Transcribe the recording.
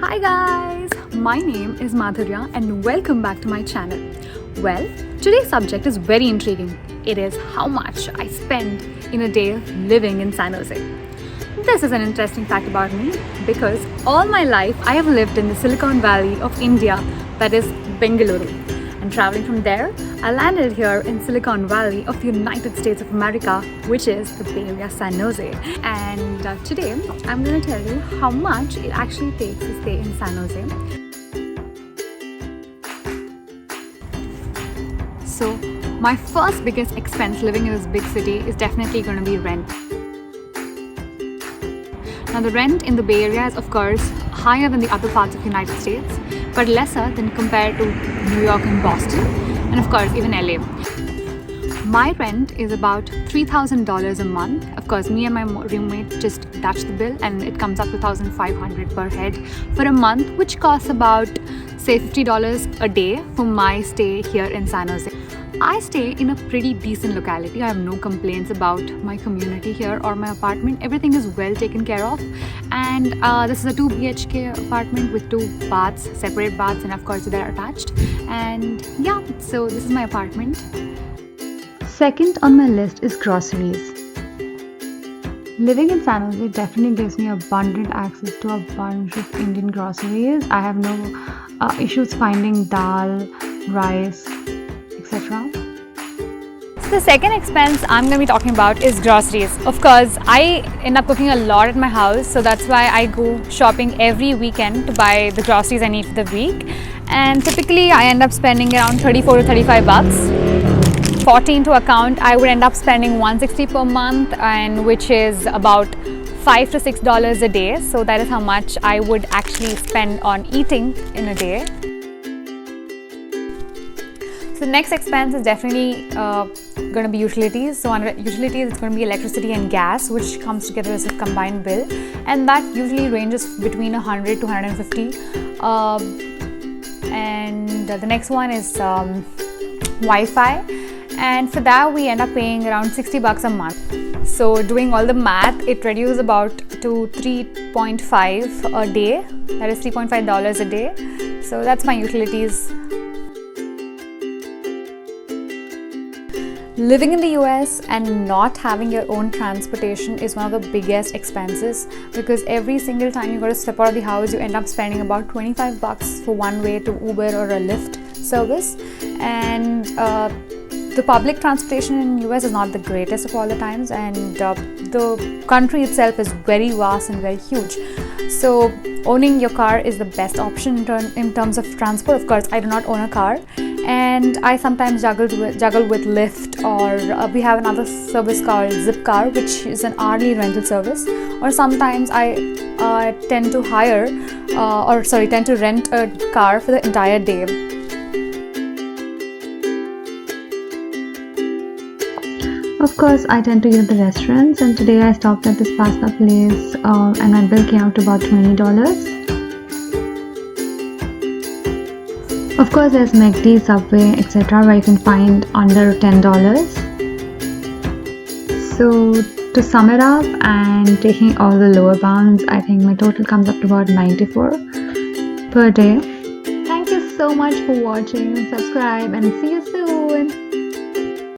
Hi guys, my name is Madhurya and welcome back to my channel. Well, today's subject is very intriguing. It is how much I spend in a day living in San Jose. This is an interesting fact about me because all my life I have lived in the Silicon Valley of India, that is Bengaluru. And traveling from there, I landed here in Silicon Valley of the United States of America, which is the Bay Area, San Jose. And today, I'm going to tell you how much it actually takes to stay in San Jose. So, my first biggest expense living in this big city is definitely going to be rent. Now, the rent in the Bay Area is, of course, higher than the other parts of the United States, but lesser than compared to New York and Boston, and of course even LA. My rent is about $3,000 a month. Of course, me and my roommate just touch the bill and it comes up to $1,500 per head for a month, which costs about, say, $50 a day for my stay here in San Jose. I stay in a pretty decent locality. I have no complaints about my community here or my apartment. Everything is well taken care of, and this is a 2 BHK apartment with 2 baths, separate baths, and of course they're attached. And yeah, so this is my apartment. Second on my list is groceries. Living in San Jose definitely gives me abundant access to a bunch of Indian groceries. I have no issues finding dal, rice, etc. So the second expense I'm going to be talking about is groceries. Of course, I end up cooking a lot at my house, so that's why I go shopping every weekend to buy the groceries I need for the week. And typically I end up spending around 34 to 35 bucks. 14 to account, I would end up spending $160 per month, and which is about $5 to $6 a day. So that is how much I would actually spend on eating in a day. So the next expense is definitely going to be utilities. So under utilities, it's going to be electricity and gas, which comes together as a combined bill, and that usually ranges between 100 to 150. And the next one is Wi-Fi, and for that we end up paying around $60 a month. So doing all the math, it reduces about to 3.5 a day. That is $3.5 a day. So that's my utilities. Living in the US and not having your own transportation is one of the biggest expenses, because every single time you got to step out of the house, you end up spending about $25 for one way to Uber or a Lyft service. And the public transportation in US is not the greatest of all the times, and the country itself is very vast and very huge. So owning your car is the best option in terms of transport. Of course, I do not own a car, and I sometimes juggle with Lyft, or we have another service called Zipcar, which is an hourly rental service. Or sometimes I tend to rent a car for the entire day. Of course, I tend to eat at the restaurants, and today I stopped at this pasta place and my bill came out to about $20. Of course, there's McD, Subway, etc., where you can find under $10. So to sum it up and taking all the lower bounds, I think my total comes up to about $94 per day. Thank you so much for watching. Subscribe and see you soon.